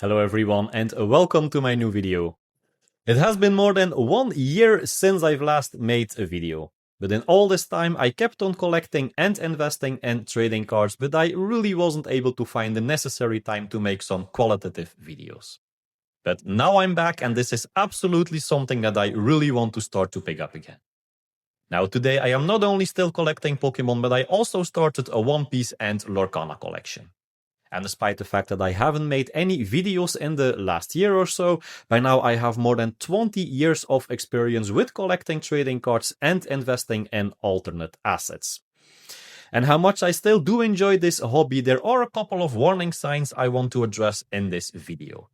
Hello everyone and welcome to my new video. It has been more than 1 year since I've last made a video. But in all this time I kept on collecting and investing in trading cards, but I really wasn't able to find the necessary time to make some qualitative videos. But now I'm back and this is absolutely something that I really want to start to pick up again. Now today I am not only still collecting Pokémon, but I also started a One Piece and Lorcana collection. And despite the fact that I haven't made any videos in the last year or so, by now I have more than 20 years of experience with collecting trading cards and investing in alternate assets. And how much I still do enjoy this hobby, there are a couple of warning signs I want to address in this video.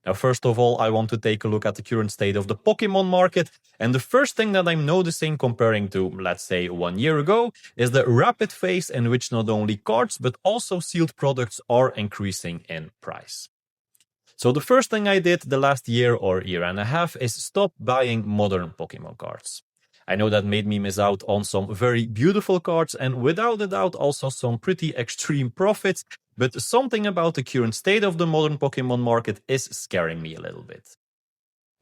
Now, first of all, I want to take a look at the current state of the Pokémon market, and the first thing that I'm noticing comparing to, let's say, 1 year ago, is the rapid phase in which not only cards, but also sealed products are increasing in price. So the first thing I did the last year or year and a half is stop buying modern Pokémon cards. I know that made me miss out on some very beautiful cards and without a doubt also some pretty extreme profits, but something about the current state of the modern Pokémon market is scaring me a little bit.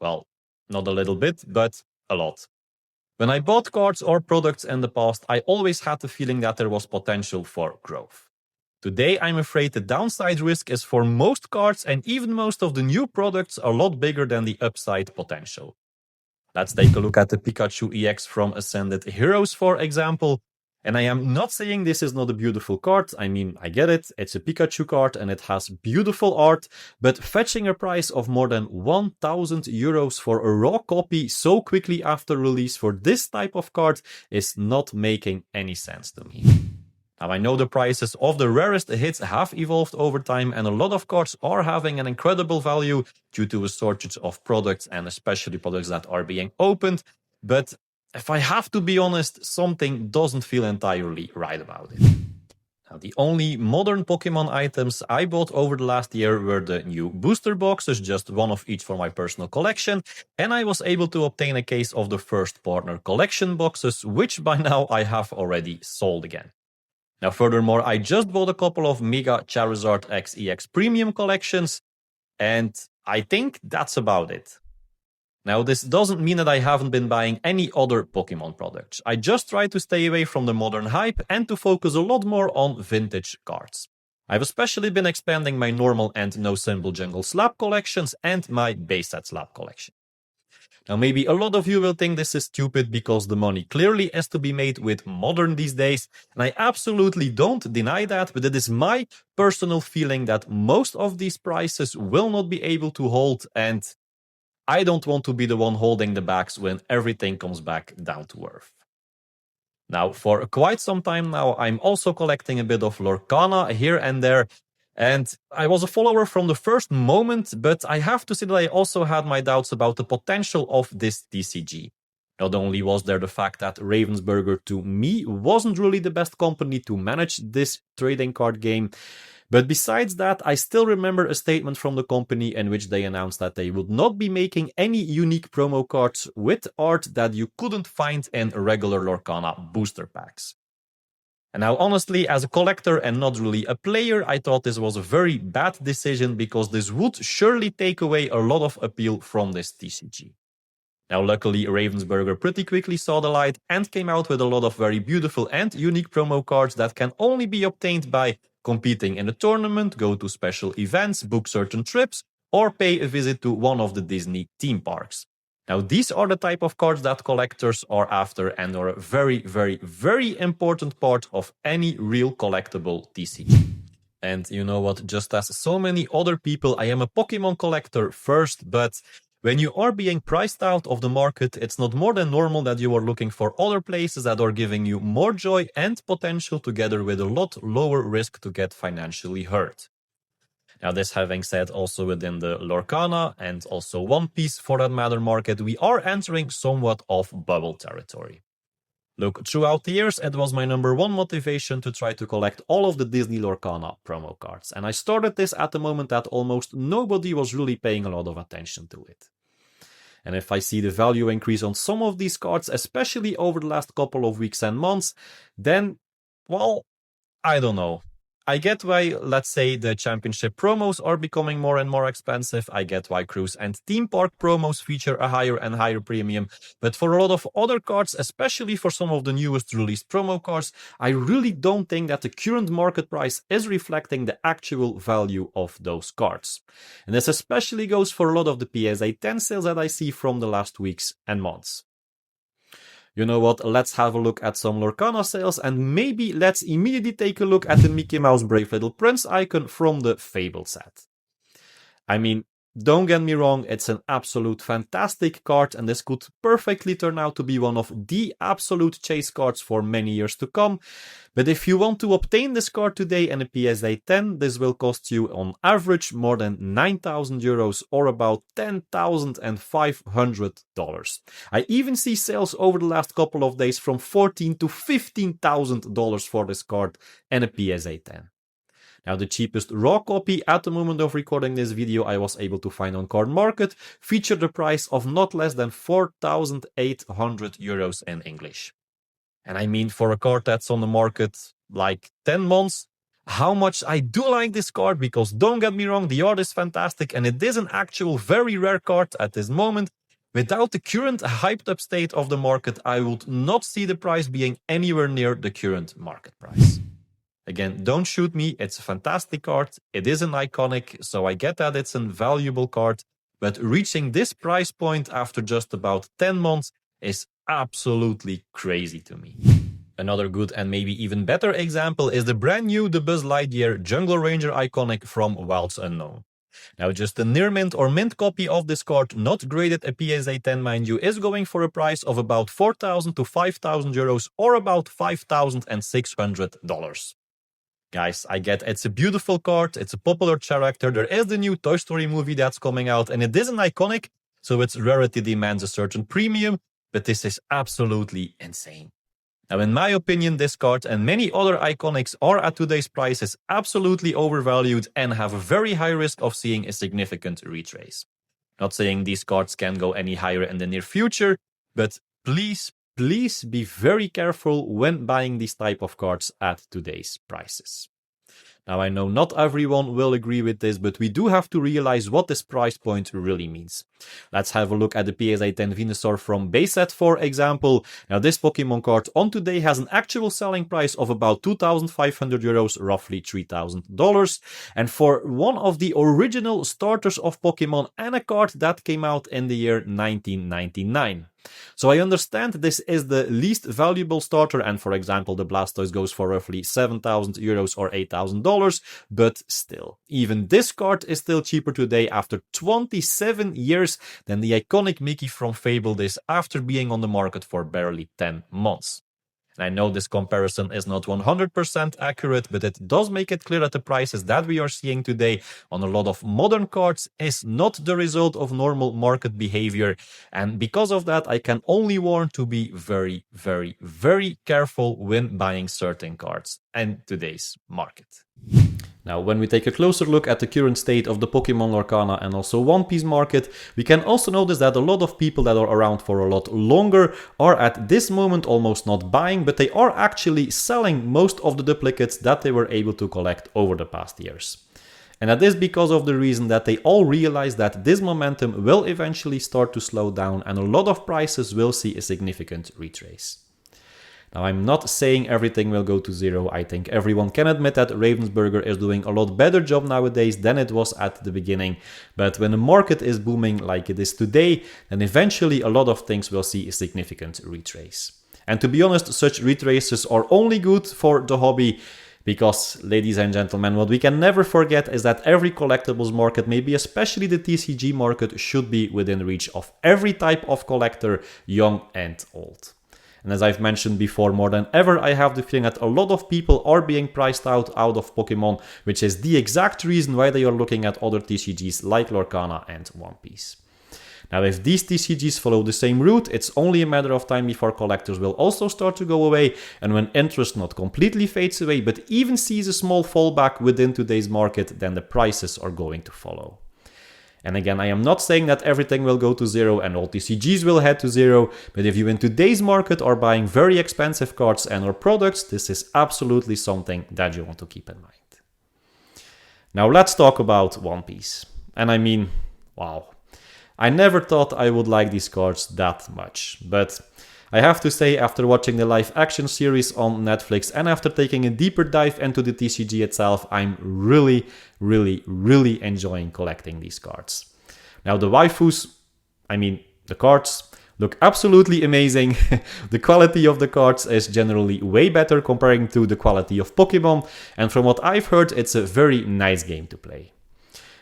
Well, not a little bit, but a lot. When I bought cards or products in the past, I always had the feeling that there was potential for growth. Today, I'm afraid the downside risk is for most cards and even most of the new products a lot bigger than the upside potential. Let's take a look at the Pikachu EX from Ascended Heroes, for example. And I am not saying this is not a beautiful card. I mean, I get it. It's a Pikachu card and it has beautiful art. But fetching a price of more than 1,000 euros for a raw copy so quickly after release for this type of card is not making any sense to me. Now, I know the prices of the rarest hits have evolved over time and a lot of cards are having an incredible value due to a shortage of products and especially products that are being opened. But if I have to be honest, something doesn't feel entirely right about it. Now, the only modern Pokémon items I bought over the last year were the new booster boxes, just one of each for my personal collection, and I was able to obtain a case of the first partner collection boxes, which by now I have already sold again. Now, furthermore, I just bought a couple of Mega Charizard X EX Premium collections, and I think that's about it. Now, this doesn't mean that I haven't been buying any other Pokémon products. I just try to stay away from the modern hype and to focus a lot more on vintage cards. I've especially been expanding my normal and no symbol jungle slab collections and my base set slab collection. Now, maybe a lot of you will think this is stupid because the money clearly has to be made with modern these days, and I absolutely don't deny that, but it is my personal feeling that most of these prices will not be able to hold, and I don't want to be the one holding the bags when everything comes back down to earth. Now, for quite some time now, I'm also collecting a bit of Lorcana here and there, and I was a follower from the first moment, but I have to say that I also had my doubts about the potential of this TCG. Not only was there the fact that Ravensburger, to me, wasn't really the best company to manage this trading card game, but besides that, I still remember a statement from the company in which they announced that they would not be making any unique promo cards with art that you couldn't find in regular Lorcana booster packs. And now, honestly, as a collector and not really a player, I thought this was a very bad decision because this would surely take away a lot of appeal from this TCG. Now, luckily, Ravensburger pretty quickly saw the light and came out with a lot of very beautiful and unique promo cards that can only be obtained by competing in a tournament, go to special events, book certain trips, or pay a visit to one of the Disney theme parks. Now, these are the type of cards that collectors are after and are a very, very, very important part of any real collectible TCG. And you know what, just as so many other people, I am a Pokémon collector first, but when you are being priced out of the market, it's not more than normal that you are looking for other places that are giving you more joy and potential together with a lot lower risk to get financially hurt. Now, this having said, also within the Lorcana and also One Piece for that matter market, we are entering somewhat of bubble territory. Look, throughout the years, it was my number one motivation to try to collect all of the Disney Lorcana promo cards. And I started this at the moment that almost nobody was really paying a lot of attention to it. And if I see the value increase on some of these cards, especially over the last couple of weeks and months, then, well, I don't know. I get why, let's say, the championship promos are becoming more and more expensive. I get why cruise and theme park promos feature a higher and higher premium. But for a lot of other cards, especially for some of the newest released promo cards, I really don't think that the current market price is reflecting the actual value of those cards. And this especially goes for a lot of the PSA 10 sales that I see from the last weeks and months. You know what, let's have a look at some Lorcana sales, and maybe let's immediately take a look at the Mickey Mouse Brave Little Prince icon from the Fable set. I mean, don't get me wrong, it's an absolute fantastic card, and this could perfectly turn out to be one of the absolute chase cards for many years to come. But if you want to obtain this card today in a PSA 10, this will cost you on average more than 9,000 euros or about $10,500. I even see sales over the last couple of days from $14,000 to $15,000 for this card in a PSA 10. Now, the cheapest raw copy at the moment of recording this video I was able to find on Card Market featured a price of not less than 4,800 euros in English. And I mean, for a card that's on the market like 10 months, how much I do like this card, because don't get me wrong, the art is fantastic and it is an actual very rare card at this moment. Without the current hyped up state of the market, I would not see the price being anywhere near the current market price. Again, don't shoot me, it's a fantastic card, it is an iconic, so I get that it's a valuable card, but reaching this price point after just about 10 months is absolutely crazy to me. Another good and maybe even better example is the brand new The Buzz Lightyear Jungle Ranger iconic from Wilds Unknown. Now, just a near mint or mint copy of this card, not graded a PSA 10 mind you, is going for a price of about 4,000 to 5,000 euros or about $5,600. Guys, I get it's a beautiful card, it's a popular character, there is the new Toy Story movie that's coming out, and it is an iconic, so its rarity demands a certain premium, but this is absolutely insane. Now, in my opinion, this card and many other iconics are at today's prices absolutely overvalued and have a very high risk of seeing a significant retrace. Not saying these cards can go any higher in the near future, but please be very careful when buying these type of cards at today's prices. Now, I know not everyone will agree with this, but we do have to realize what this price point really means. Let's have a look at the PSA 10 Venusaur from base set, for example. Now, this Pokemon card on today has an actual selling price of about 2,500 euros, roughly $3,000. And for one of the original starters of Pokemon and a card that came out in the year 1999. So I understand this is the least valuable starter, and for example the Blastoise goes for roughly 7,000 euros or $8,000, but still, even this card is still cheaper today after 27 years than the iconic Mickey from Fable is after being on the market for barely 10 months. And I know this comparison is not 100% accurate, but it does make it clear that the prices that we are seeing today on a lot of modern cards is not the result of normal market behavior. And because of that, I can only warn to be very, very, very careful when buying certain cards in today's market. Now, when we take a closer look at the current state of the Pokemon Lorcana and also One Piece market, we can also notice that a lot of people that are around for a lot longer are at this moment almost not buying, but they are actually selling most of the duplicates that they were able to collect over the past years. And that is because of the reason that they all realize that this momentum will eventually start to slow down and a lot of prices will see a significant retrace. Now, I'm not saying everything will go to zero. I think everyone can admit that Ravensburger is doing a lot better job nowadays than it was at the beginning. But when the market is booming like it is today, then eventually a lot of things will see a significant retrace. And to be honest, such retraces are only good for the hobby. Because, ladies and gentlemen, what we can never forget is that every collectibles market, maybe especially the TCG market, should be within reach of every type of collector, young and old. And as I've mentioned before, more than ever, I have the feeling that a lot of people are being priced out of Pokemon, which is the exact reason why they are looking at other TCGs like Lorcana and One Piece. Now, if these TCGs follow the same route, it's only a matter of time before collectors will also start to go away, and when interest not completely fades away, but even sees a small fallback within today's market, then the prices are going to follow. And again, I am not saying that everything will go to zero and all TCGs will head to zero, but if you in today's market are buying very expensive cards and or products, this is absolutely something that you want to keep in mind. Now let's talk about One Piece. And I mean, wow. I never thought I would like these cards that much, but I have to say, after watching the live action series on Netflix and after taking a deeper dive into the TCG itself, I'm really enjoying collecting these cards. Now the waifus, I mean the cards, look absolutely amazing. The quality of the cards is generally way better comparing to the quality of Pokémon, and from what I've heard, it's a very nice game to play.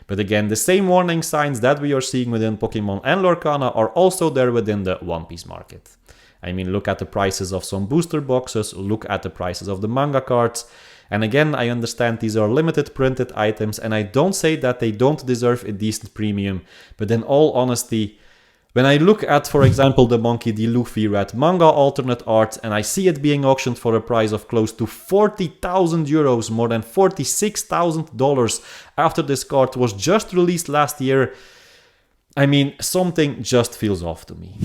But again, the same warning signs that we are seeing within Pokémon and Lorcana are also there within the One Piece market. I mean, look at the prices of some booster boxes, look at the prices of the manga cards. And again, I understand these are limited printed items, and I don't say that they don't deserve a decent premium, but in all honesty, when I look at, for example, the Monkey D. Luffy Red manga alternate art, and I see it being auctioned for a price of close to 40,000 euros, more than $46,000 after this card was just released last year, I mean, something just feels off to me.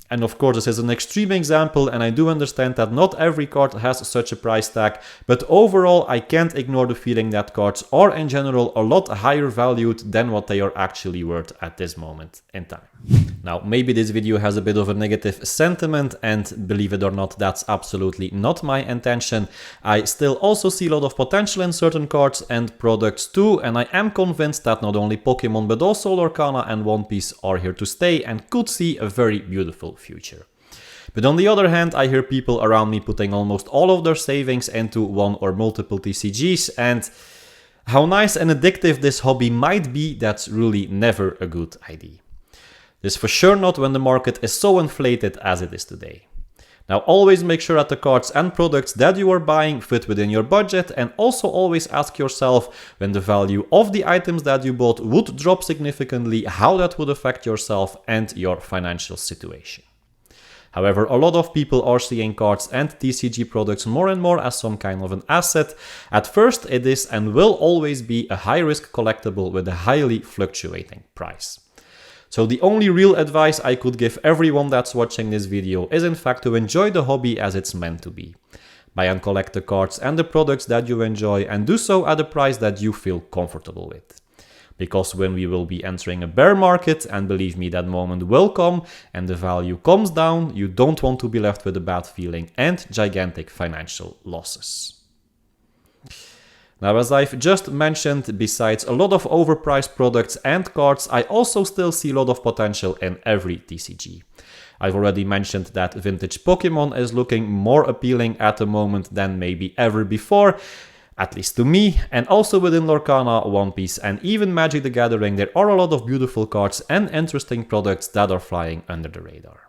And of course, this is an extreme example, and I do understand that not every card has such a price tag, but overall, I can't ignore the feeling that cards are in general a lot higher valued than what they are actually worth at this moment in time. Now, maybe this video has a bit of a negative sentiment, and believe it or not, that's absolutely not my intention. I still also see a lot of potential in certain cards and products too, and I am convinced that not only Pokemon but also Lorcana and One Piece are here to stay and could see a very beautiful future. But on the other hand, I hear people around me putting almost all of their savings into one or multiple TCGs, and how nice and addictive this hobby might be, that's really never a good idea. This for sure not when the market is so inflated as it is today. Now always make sure that the cards and products that you are buying fit within your budget, and also always ask yourself, when the value of the items that you bought would drop significantly, how that would affect yourself and your financial situation. However, a lot of people are seeing cards and TCG products more and more as some kind of an asset. At first it is and will always be a high-risk collectible with a highly fluctuating price. So the only real advice I could give everyone that's watching this video is in fact to enjoy the hobby as it's meant to be. Buy and collect the cards and the products that you enjoy, and do so at a price that you feel comfortable with. Because when we will be entering a bear market, and believe me, that moment will come, and the value comes down, you don't want to be left with a bad feeling and gigantic financial losses. Now, as I've just mentioned, besides a lot of overpriced products and cards, I also still see a lot of potential in every TCG. I've already mentioned that vintage Pokémon is looking more appealing at the moment than maybe ever before, at least to me, and also within Lorcana, One Piece and even Magic the Gathering, there are a lot of beautiful cards and interesting products that are flying under the radar.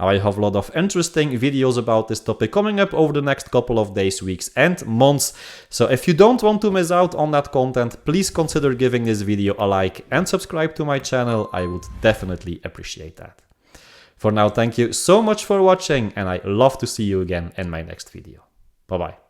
Now, I have a lot of interesting videos about this topic coming up over the next couple of days, weeks and months, so if you don't want to miss out on that content, please consider giving this video a like and subscribe to my channel. I would definitely appreciate that. For now, thank you so much for watching, and I love to see you again in my next video. Bye bye.